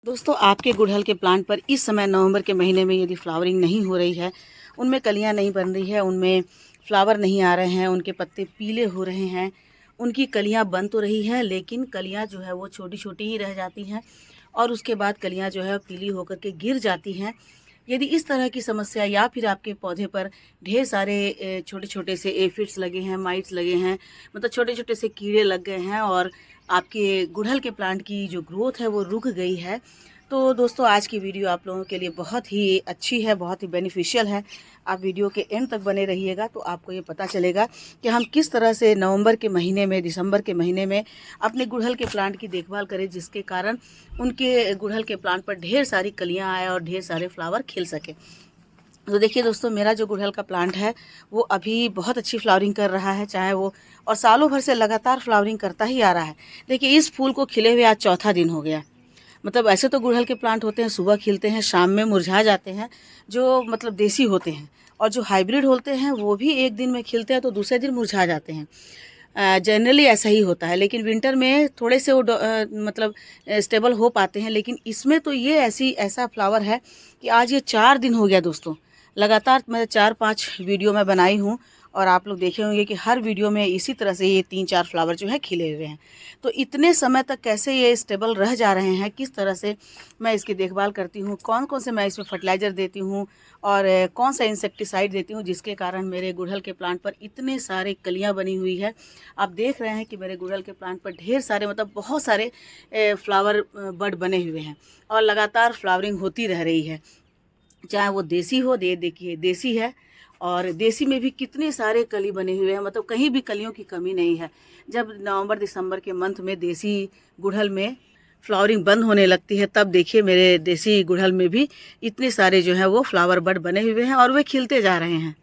दोस्तों, आपके गुड़हल के प्लांट पर इस समय नवंबर के महीने में यदि फ्लावरिंग नहीं हो रही है, उनमें कलियां नहीं बन रही है, उनमें फ्लावर नहीं आ रहे हैं, उनके पत्ते पीले हो रहे हैं, उनकी कलियां बन तो रही है लेकिन कलियां जो है वो छोटी छोटी ही रह जाती हैं और उसके बाद कलियां जो है पीली होकर के गिर जाती हैं। यदि इस तरह की समस्या या फिर आपके पौधे पर ढेर सारे छोटे छोटे से एफिड्स लगे हैं, माइट्स लगे हैं, मतलब छोटे छोटे से कीड़े लग गए हैं और आपके गुड़हल के प्लांट की जो ग्रोथ है वो रुक गई है, तो दोस्तों आज की वीडियो आप लोगों के लिए बहुत ही अच्छी है, बहुत ही बेनिफिशियल है। आप वीडियो के एंड तक बने रहिएगा तो आपको ये पता चलेगा कि हम किस तरह से नवंबर के महीने में, दिसंबर के महीने में अपने गुड़हल के प्लांट की देखभाल करें, जिसके कारण उनके गुड़हल के प्लांट पर ढेर सारी कलियां आए और ढेर सारे फ्लावर खिल सके। तो देखिए दोस्तों, मेरा जो गुड़हल का प्लांट है वो अभी बहुत अच्छी फ्लावरिंग कर रहा है, चाहे वो और सालों भर से लगातार फ्लावरिंग करता ही आ रहा है। देखिए, इस फूल को खिले हुए आज चौथा दिन हो गया। मतलब ऐसे तो गुड़हल के प्लांट होते हैं, सुबह खिलते हैं, शाम में मुरझा जाते हैं, जो मतलब देसी होते हैं, और जो हाइब्रिड होते हैं वो भी एक दिन में खिलते हैं तो दूसरे दिन मुरझा जाते हैं। जनरली ऐसा ही होता है, लेकिन विंटर में थोड़े से वो मतलब स्टेबल हो पाते हैं। लेकिन इसमें तो ये ऐसा फ्लावर है कि आज ये 4 दिन हो गया दोस्तों, लगातार मैं 4-5 वीडियो में बनाई हूँ और आप लोग देखे होंगे कि हर वीडियो में इसी तरह से ये 3-4 फ्लावर जो है खिले हुए हैं। तो इतने समय तक कैसे ये स्टेबल रह जा रहे हैं, किस तरह से मैं इसकी देखभाल करती हूँ, कौन कौन से मैं इसमें फर्टिलाइज़र देती हूँ और कौन सा इंसेक्टिसाइड देती हूँ, जिसके कारण मेरे गुड़हल के प्लांट पर इतने सारे कलियाँ बनी हुई है। आप देख रहे हैं कि मेरे गुड़हल के प्लांट पर ढेर सारे, मतलब बहुत सारे फ्लावर बड बने हुए हैं और लगातार फ्लावरिंग होती रह रही है, चाहे वो देसी हो। देखिए देसी है और देसी में भी कितने सारे कली बने हुए हैं, मतलब कहीं भी कलियों की कमी नहीं है। जब नवंबर दिसंबर के मंथ में देसी गुड़हल में फ्लावरिंग बंद होने लगती है, तब देखिए मेरे देसी गुड़हल में भी इतने सारे जो है वो फ्लावर बड बने हुए हैं और वे खिलते जा रहे हैं।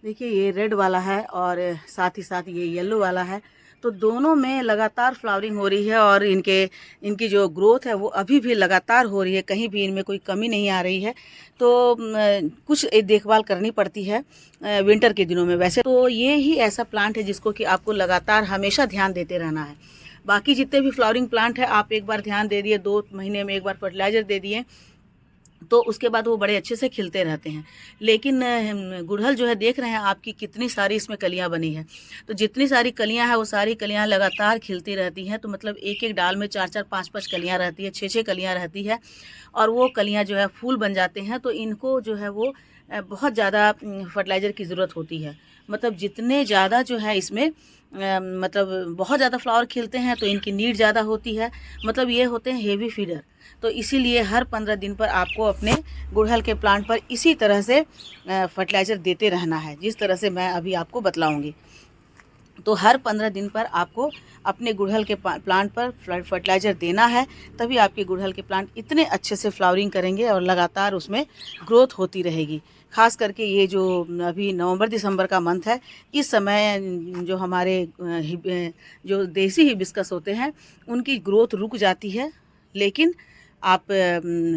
देखिए, ये रेड वाला है और साथ ही साथ ये येलो वाला है, तो दोनों में लगातार फ्लावरिंग हो रही है और इनकी जो ग्रोथ है वो अभी भी लगातार हो रही है, कहीं भी इनमें कोई कमी नहीं आ रही है। तो कुछ देखभाल करनी पड़ती है विंटर के दिनों में। वैसे तो ये ही ऐसा प्लांट है जिसको कि आपको लगातार हमेशा ध्यान देते रहना है। बाकी जितने भी फ्लावरिंग प्लांट है, आप एक बार ध्यान दे दिए, 2 महीने में एक बार फर्टिलाइज़र दे दिए, तो उसके बाद वो बड़े अच्छे से खिलते रहते हैं। लेकिन गुड़हल जो है, देख रहे हैं आपकी कितनी सारी इसमें कलियां बनी हैं, तो जितनी सारी कलियां हैं वो सारी कलियां लगातार खिलती रहती हैं। तो मतलब एक एक डाल में 4-4 5-5 कलियां रहती है, 6-6 कलियां रहती है और वो कलियां जो है फूल बन जाते हैं। तो इनको जो है वो बहुत ज़्यादा फर्टिलाइज़र की ज़रूरत होती है। मतलब जितने ज़्यादा जो है इसमें मतलब बहुत ज़्यादा फ्लावर खिलते हैं तो इनकी नीड ज़्यादा होती है। मतलब ये होते हैं हेवी फीडर, तो इसीलिए हर 15 दिन पर आपको अपने गुड़हल के प्लांट पर इसी तरह से फर्टिलाइज़र देते रहना है, जिस तरह से मैं अभी आपको बतलाऊंगी। तो हर 15 दिन पर आपको अपने गुड़हल के प्लांट पर फर्टिलाइज़र देना है, तभी आपके गुड़हल के प्लांट इतने अच्छे से फ्लावरिंग करेंगे और लगातार उसमें ग्रोथ होती रहेगी। ख़ास करके ये जो अभी नवंबर दिसंबर का मंथ है, इस समय जो हमारे जो देसी हिबिस्कस होते हैं उनकी ग्रोथ रुक जाती है, लेकिन आप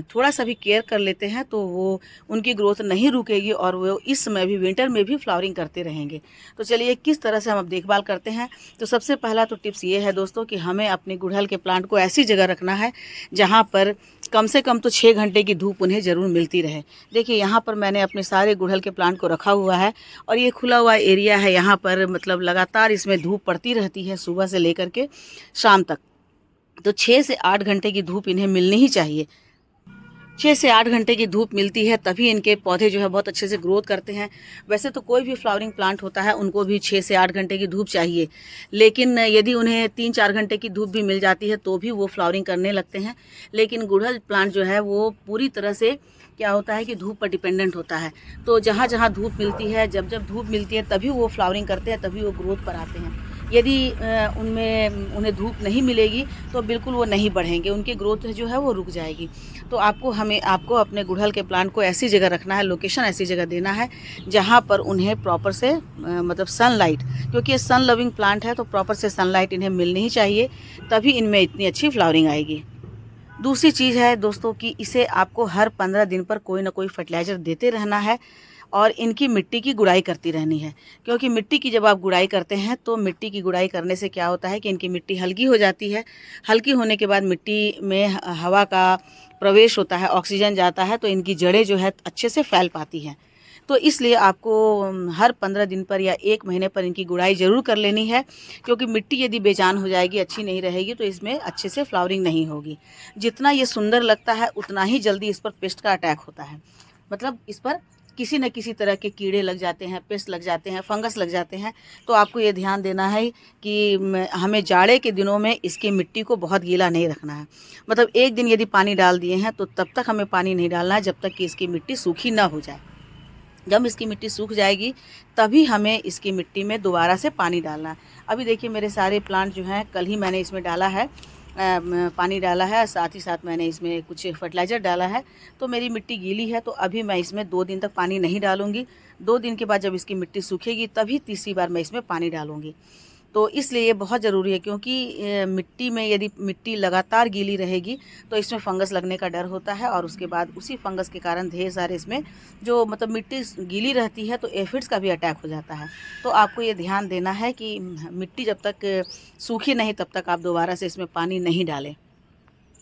थोड़ा सा भी केयर कर लेते हैं तो वो उनकी ग्रोथ नहीं रुकेगी और वो इस समय भी, विंटर में भी फ्लावरिंग करते रहेंगे। तो चलिए किस तरह से हम अब देखभाल करते हैं। तो सबसे पहला तो टिप्स ये है दोस्तों कि हमें अपने गुड़हल के प्लांट को ऐसी जगह रखना है जहाँ पर कम से कम तो 6 घंटे की धूप उन्हें ज़रूर मिलती रहे। देखिए, यहाँ पर मैंने अपने सारे गुड़हल के प्लांट को रखा हुआ है और ये खुला हुआ एरिया है, यहाँ पर मतलब लगातार इसमें धूप पड़ती रहती है सुबह से लेकर के शाम तक। तो 6 से 8 घंटे की धूप इन्हें मिलनी ही चाहिए। 6 से 8 घंटे की धूप मिलती है तभी इनके पौधे जो है बहुत अच्छे से ग्रोथ करते हैं। वैसे तो कोई भी फ्लावरिंग प्लांट होता है उनको भी 6 से 8 घंटे की धूप चाहिए, लेकिन यदि उन्हें 3-4 घंटे की धूप भी मिल जाती है तो भी वो फ्लावरिंग करने लगते हैं। लेकिन गुड़हल प्लांट जो है वो पूरी तरह से क्या होता है कि धूप पर डिपेंडेंट होता है। तो जहाँ जहाँ धूप मिलती है, जब जब धूप मिलती है तभी वो फ्लावरिंग करते हैं, तभी वो ग्रोथ पर आते हैं। यदि उन्हें धूप नहीं मिलेगी तो बिल्कुल वो नहीं बढ़ेंगे, उनकी ग्रोथ जो है वो रुक जाएगी। तो आपको अपने गुड़हल के प्लांट को ऐसी जगह रखना है, लोकेशन ऐसी जगह देना है जहाँ पर उन्हें प्रॉपर से मतलब सनलाइट, क्योंकि ये सन लविंग प्लांट है तो प्रॉपर से सनलाइट इन्हें मिलनी ही चाहिए, तभी इनमें इतनी अच्छी फ्लावरिंग आएगी। दूसरी चीज़ है दोस्तों कि इसे आपको हर 15 दिन पर कोई ना कोई फर्टिलाइज़र देते रहना है और इनकी मिट्टी की गुड़ाई करती रहनी है, क्योंकि मिट्टी की जब आप गुड़ाई करते हैं तो मिट्टी की गुड़ाई करने से क्या होता है कि इनकी मिट्टी हल्की हो जाती है। हल्की होने के बाद मिट्टी में हवा का प्रवेश होता है, ऑक्सीजन जाता है, तो इनकी जड़ें जो है अच्छे से फैल पाती हैं। तो इसलिए आपको हर 15 दिन पर या 1 महीने पर इनकी गुड़ाई ज़रूर कर लेनी है, क्योंकि मिट्टी यदि बेजान हो जाएगी, अच्छी नहीं रहेगी, तो इसमें अच्छे से फ्लावरिंग नहीं होगी। जितना ये सुंदर लगता है उतना ही जल्दी इस पर पेस्ट का अटैक होता है। मतलब इस पर किसी न किसी तरह के कीड़े लग जाते हैं, पेस्ट लग जाते हैं, फंगस लग जाते हैं। तो आपको ये ध्यान देना है कि हमें जाड़े के दिनों में इसकी मिट्टी को बहुत गीला नहीं रखना है। मतलब एक दिन यदि पानी डाल दिए हैं तो तब तक हमें पानी नहीं डालना है जब तक कि इसकी मिट्टी सूखी ना हो जाए। जब इसकी मिट्टी सूख जाएगी तभी हमें इसकी मिट्टी में दोबारा से पानी डालना है। अभी देखिए मेरे सारे प्लांट जो हैं कल ही मैंने इसमें डाला है, पानी डाला है, साथ ही साथ मैंने इसमें कुछ फर्टिलाइज़र डाला है। तो मेरी मिट्टी गीली है, तो अभी मैं इसमें 2 दिन तक पानी नहीं डालूँगी। 2 दिन के बाद जब इसकी मिट्टी सूखेगी तभी तीसरी बार मैं इसमें पानी डालूँगी। तो इसलिए ये बहुत ज़रूरी है, क्योंकि मिट्टी में यदि मिट्टी लगातार गीली रहेगी तो इसमें फंगस लगने का डर होता है, और उसके बाद उसी फंगस के कारण ढेर सारे इसमें जो मतलब मिट्टी गीली रहती है तो एफिड्स का भी अटैक हो जाता है। तो आपको ये ध्यान देना है कि मिट्टी जब तक सूखी नहीं तब तक आप दोबारा से इसमें पानी नहीं डालें।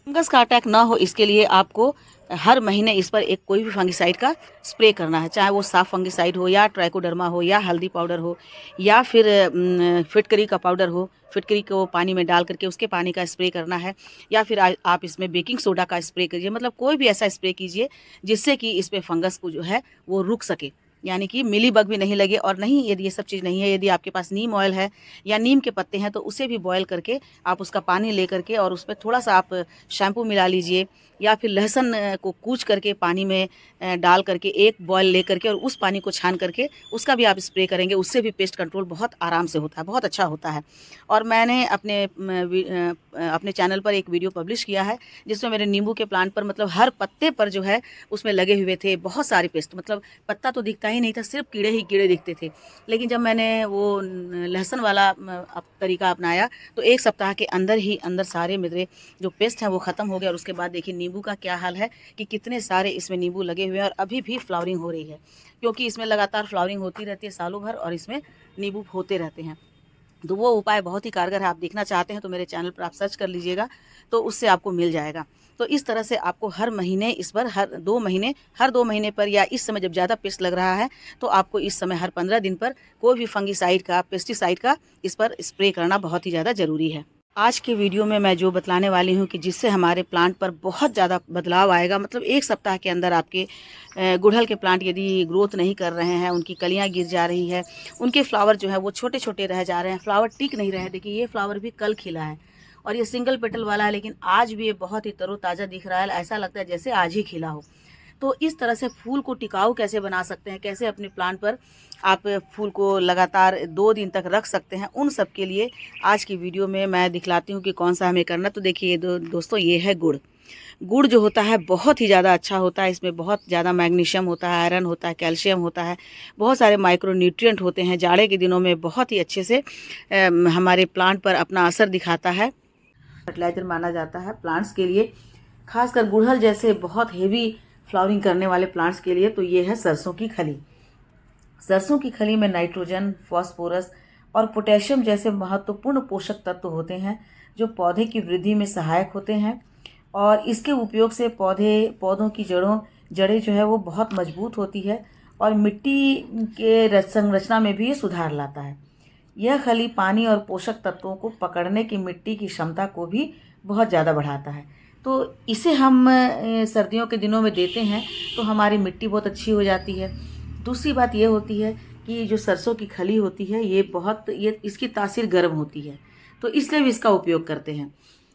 फंगस का अटैक ना हो इसके लिए आपको हर महीने इस पर एक कोई भी फंगिसाइड का स्प्रे करना है, चाहे वो साफ फंगिसाइड हो या ट्राइकोडर्मा हो या हल्दी पाउडर हो या फिर फिटकरी का पाउडर हो। फिटकरी को पानी में डाल करके उसके पानी का स्प्रे करना है, या फिर आप इसमें बेकिंग सोडा का स्प्रे करिए। मतलब कोई भी ऐसा स्प्रे कीजिए जिससे कि इस पे फंगस को जो है वो रुक सके, यानी कि मिली बग भी नहीं लगे। और नहीं, यदि ये सब चीज़ नहीं है, यदि आपके पास नीम ऑयल है या नीम के पत्ते हैं तो उसे भी बॉयल करके आप उसका पानी ले करके और उसमें थोड़ा सा आप शैम्पू मिला लीजिए, या फिर लहसुन को कूच करके पानी में डाल करके एक बॉयल ले करके और उस पानी को छान करके उसका भी आप स्प्रे करेंगे, उससे भी पेस्ट कंट्रोल बहुत आराम से होता है, बहुत अच्छा होता है। और मैंने अपने चैनल पर एक वीडियो पब्लिश किया है जिसमें मेरे नींबू के प्लांट पर मतलब हर पत्ते पर जो है उसमें लगे हुए थे बहुत सारे पेस्ट। मतलब पत्ता तो दिखता ही नहीं था, सिर्फ कीड़े ही कीड़े दिखते थे। लेकिन जब मैंने वो लहसुन वाला तरीका अपनाया तो 1 सप्ताह के अंदर ही अंदर सारे मेरे जो पेस्ट हैं वो ख़त्म हो गया। और उसके बाद देखिए नींबू का क्या हाल है कि कितने सारे इसमें नींबू लगे हुए हैं और अभी भी फ्लावरिंग हो रही है, क्योंकि इसमें लगातार फ्लावरिंग होती रहती है सालों भर और इसमें नींबू होते रहते हैं। तो वो उपाय बहुत ही कारगर है। आप देखना चाहते हैं तो मेरे चैनल पर आप सर्च कर लीजिएगा, तो उससे आपको मिल जाएगा। तो इस तरह से आपको हर महीने इस पर हर 2 महीने पर, या इस समय जब ज़्यादा पेस्ट लग रहा है तो आपको इस समय हर 15 दिन पर कोई भी फंगिसाइड का, पेस्टिसाइड का इस पर स्प्रे करना बहुत ही ज़्यादा ज़रूरी है। आज के वीडियो में मैं जो बतलाने वाली हूँ कि जिससे हमारे प्लांट पर बहुत ज़्यादा बदलाव आएगा। मतलब 1 सप्ताह के अंदर आपके गुड़हल के प्लांट यदि ग्रोथ नहीं कर रहे हैं, उनकी कलियाँ गिर जा रही है, उनके फ्लावर जो है वो छोटे छोटे रह जा रहे हैं, फ्लावर टिक नहीं रहे। देखिए ये फ्लावर भी कल खिला है और ये सिंगल पेटल वाला है, लेकिन आज भी ये बहुत ही तरोताज़ा दिख रहा है, ऐसा लगता है जैसे आज ही खिला हो। तो इस तरह से फूल को टिकाऊ कैसे बना सकते हैं, कैसे अपने प्लांट पर आप फूल को लगातार 2 दिन तक रख सकते हैं, उन सब के लिए आज की वीडियो में मैं दिखलाती हूँ कि कौन सा हमें करना। तो देखिए दोस्तों, ये है गुड़। गुड़ जो होता है बहुत ही ज़्यादा अच्छा होता है। इसमें बहुत ज़्यादा मैग्नीशियम होता है, आयरन होता है, कैल्शियम होता है, बहुत सारे माइक्रो न्यूट्रिएंट होते हैं। जाड़े के दिनों में बहुत ही अच्छे से हमारे प्लांट पर अपना असर दिखाता है। फर्टिलाइज़र माना जाता है प्लांट्स के लिए, खासकर गुड़हल जैसे बहुत हेवी फ्लावरिंग करने वाले प्लांट्स के लिए। तो ये है सरसों की खली। सरसों की खली में नाइट्रोजन, फास्फोरस और पोटेशियम जैसे महत्वपूर्ण पोषक तत्व होते हैं जो पौधे की वृद्धि में सहायक होते हैं, और इसके उपयोग से पौधों की जड़ें जो है वो बहुत मजबूत होती है और मिट्टी के संरचना में भी ये सुधार लाता है। यह खली पानी और पोषक तत्वों को पकड़ने की मिट्टी की क्षमता को भी बहुत ज़्यादा बढ़ाता है। तो इसे हम सर्दियों के दिनों में देते हैं तो हमारी मिट्टी बहुत अच्छी हो जाती है। दूसरी बात ये होती है कि जो सरसों की खली होती है ये इसकी तासीर गर्म होती है, तो इसलिए भी इसका उपयोग करते हैं।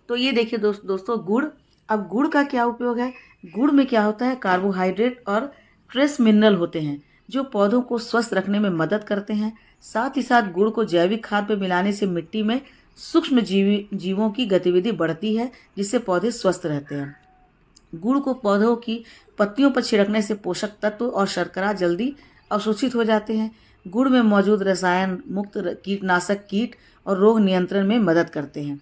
तो ये देखिए दोस्तों गुड़। अब गुड़ का क्या उपयोग है? गुड़ में क्या होता है, कार्बोहाइड्रेट और ट्रेस मिनरल होते हैं जो पौधों को स्वस्थ रखने में मदद करते हैं। साथ ही साथ गुड़ को जैविक खाद में मिलाने से मिट्टी में सूक्ष्म जीवों की गतिविधि बढ़ती है, जिससे पौधे स्वस्थ रहते हैं। गुड़ को पौधों की पत्तियों पर छिड़कने से पोषक तत्व और शर्करा जल्दी अवशोषित हो जाते हैं। गुड़ में मौजूद रसायन मुक्त कीटनाशक कीट और रोग नियंत्रण में मदद करते हैं।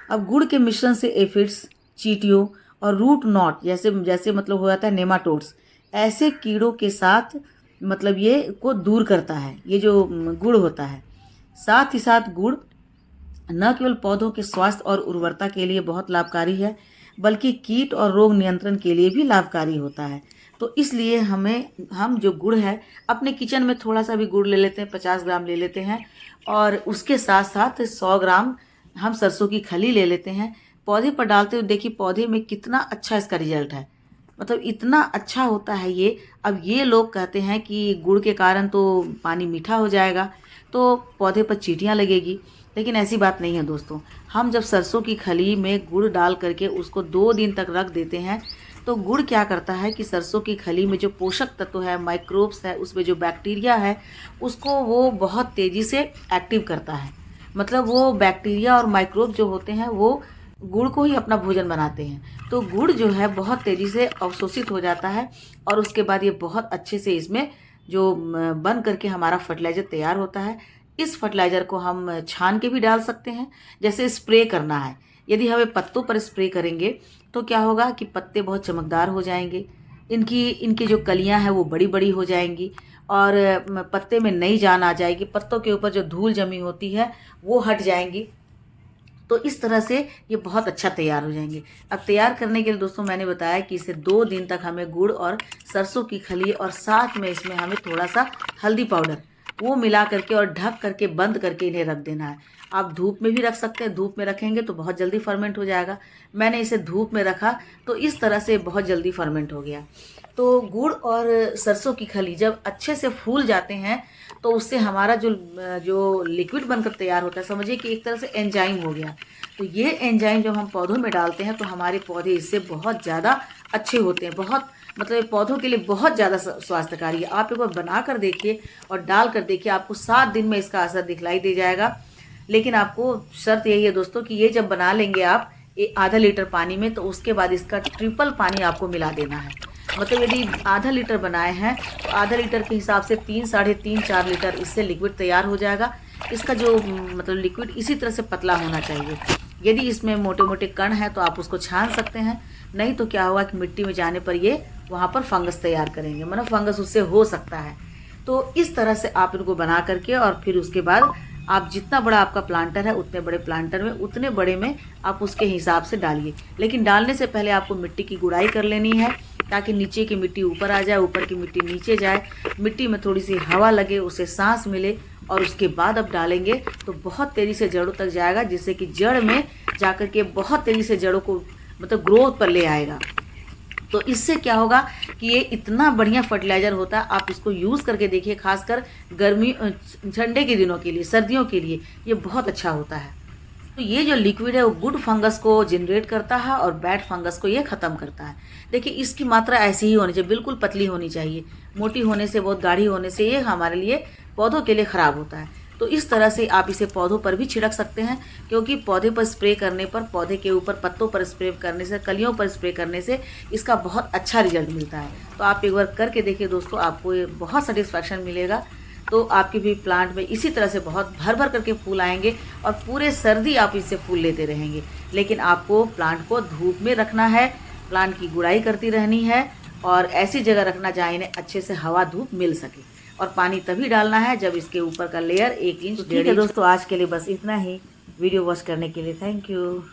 अब गुड़ के मिश्रण से एफिड्स, चींटियों और रूट नॉट जैसे मतलब हो जाता है नेमाटोड्स, ऐसे कीड़ों के साथ मतलब ये को दूर करता है, ये जो गुड़ होता है। साथ ही साथ गुड़ न केवल पौधों के स्वास्थ्य और उर्वरता के लिए बहुत लाभकारी है, बल्कि कीट और रोग नियंत्रण के लिए भी लाभकारी होता है। तो इसलिए हम जो गुड़ है अपने किचन में थोड़ा सा भी गुड़ ले लेते हैं, 50 ग्राम ले लेते हैं, और उसके साथ साथ 100 ग्राम हम सरसों की खली ले लेते हैं। पौधे पर डालते हुए देखिए पौधे में कितना अच्छा इसका रिजल्ट है, मतलब इतना अच्छा होता है ये। अब ये लोग कहते हैं कि गुड़ के कारण तो पानी मीठा हो जाएगा तो पौधे पर चींटियाँ लगेगी, लेकिन ऐसी बात नहीं है दोस्तों। हम जब सरसों की खली में गुड़ डाल करके उसको 2 दिन तक रख देते हैं तो गुड़ क्या करता है कि सरसों की खली में जो पोषक तत्व है, माइक्रोब्स है, उसमें जो बैक्टीरिया है, उसको वो बहुत तेज़ी से एक्टिव करता है। मतलब वो बैक्टीरिया और माइक्रोब जो होते हैं वो गुड़ को ही अपना भोजन बनाते हैं। तो गुड़ जो है बहुत तेज़ी से अवशोषित हो जाता है और उसके बाद ये बहुत अच्छे से इसमें जो बन करके हमारा फर्टिलाइज़र तैयार होता है। इस फर्टिलाइज़र को हम छान के भी डाल सकते हैं, जैसे स्प्रे करना है। यदि हमें पत्तों पर स्प्रे करेंगे तो क्या होगा कि पत्ते बहुत चमकदार हो जाएंगे, इनकी जो कलियां हैं वो बड़ी बड़ी हो जाएंगी और पत्ते में नई जान आ जाएगी, पत्तों के ऊपर जो धूल जमी होती है वो हट जाएंगी। तो इस तरह से ये बहुत अच्छा तैयार हो जाएंगे। अब तैयार करने के लिए दोस्तों मैंने बताया कि इसे 2 दिन तक हमें गुड़ और सरसों की खली और साथ में इसमें हमें थोड़ा सा हल्दी पाउडर वो मिला करके और ढक करके बंद करके इन्हें रख देना है। आप धूप में भी रख सकते हैं, धूप में रखेंगे तो बहुत जल्दी फर्मेंट हो जाएगा। मैंने इसे धूप में रखा तो इस तरह से बहुत जल्दी फर्मेंट हो गया। तो गुड़ और सरसों की खली जब अच्छे से फूल जाते हैं तो उससे हमारा जो लिक्विड बनकर तैयार होता है, समझिए कि एक तरह से एंजाइम हो गया। तो ये एंजाइम जब हम पौधों में डालते हैं तो हमारे पौधे इससे बहुत ज़्यादा अच्छे होते हैं, बहुत मतलब पौधों के लिए बहुत ज़्यादा स्वास्थ्यकारी है। आप एक बार बना कर देखिए और डाल कर देखिए, आपको 7 दिन में इसका असर दिखलाई दे जाएगा। लेकिन आपको शर्त यही है दोस्तों कि ये जब बना लेंगे आप आधा लीटर पानी में, तो उसके बाद इसका ट्रिपल पानी आपको मिला देना है। मतलब यदि आधा लीटर बनाए हैं तो आधा लीटर के हिसाब से 3, साढ़े 3, 4 लीटर इससे लिक्विड तैयार हो जाएगा। इसका जो मतलब लिक्विड इसी तरह से पतला होना चाहिए। यदि इसमें मोटे मोटे कण हैं तो आप उसको छान सकते हैं, नहीं तो क्या होगा कि मिट्टी में जाने पर ये वहाँ पर फंगस तैयार करेंगे, मतलब फंगस उससे हो सकता है। तो इस तरह से आप इनको बना करके और फिर उसके बाद आप जितना बड़ा आपका प्लांटर है उतने बड़े प्लांटर में, उतने बड़े में आप उसके हिसाब से डालिए। लेकिन डालने से पहले आपको मिट्टी की गुड़ाई कर लेनी है ताकि नीचे की मिट्टी ऊपर आ जाए, ऊपर की मिट्टी नीचे जाए, मिट्टी में थोड़ी सी हवा लगे, उसे सांस मिले, और उसके बाद अब डालेंगे तो बहुत तेज़ी से जड़ों तक जाएगा, जिससे कि जड़ में जाकर के बहुत तेज़ी से जड़ों को मतलब ग्रोथ पर ले आएगा। तो इससे क्या होगा कि ये इतना बढ़िया फर्टिलाइज़र होता है, आप इसको यूज़ करके देखिए। खासकर गर्मी ठंडे के दिनों के लिए, सर्दियों के लिए ये बहुत अच्छा होता है। तो ये जो लिक्विड है वो गुड फंगस को जनरेट करता है और बैड फंगस को ये ख़त्म करता है। देखिए इसकी मात्रा ऐसी ही होनी चाहिए, बिल्कुल पतली होनी चाहिए। मोटी होने से, बहुत गाढ़ी होने से ये हमारे लिए, पौधों के लिए ख़राब होता है। तो इस तरह से आप इसे पौधों पर भी छिड़क सकते हैं, क्योंकि पौधे पर स्प्रे करने पर, पौधे के ऊपर पत्तों पर स्प्रे करने से, कलियों पर स्प्रे करने से इसका बहुत अच्छा रिजल्ट मिलता है। तो आप एक बार करके देखिए दोस्तों, आपको ये बहुत सेटिस्फैक्शन मिलेगा। तो आपके भी प्लांट में इसी तरह से बहुत भर भर करके फूल आएंगे और पूरे सर्दी आप इससे फूल लेते रहेंगे। लेकिन आपको प्लांट को धूप में रखना है, प्लांट की गुड़ाई करती रहनी है और ऐसी जगह रखना जहाँ इन्हें अच्छे से हवा धूप मिल सके, और पानी तभी डालना है जब इसके ऊपर का लेयर 1 इंच। ठीक है दोस्तों, आज के लिए बस इतना ही। वीडियो वॉच करने के लिए थैंक यू।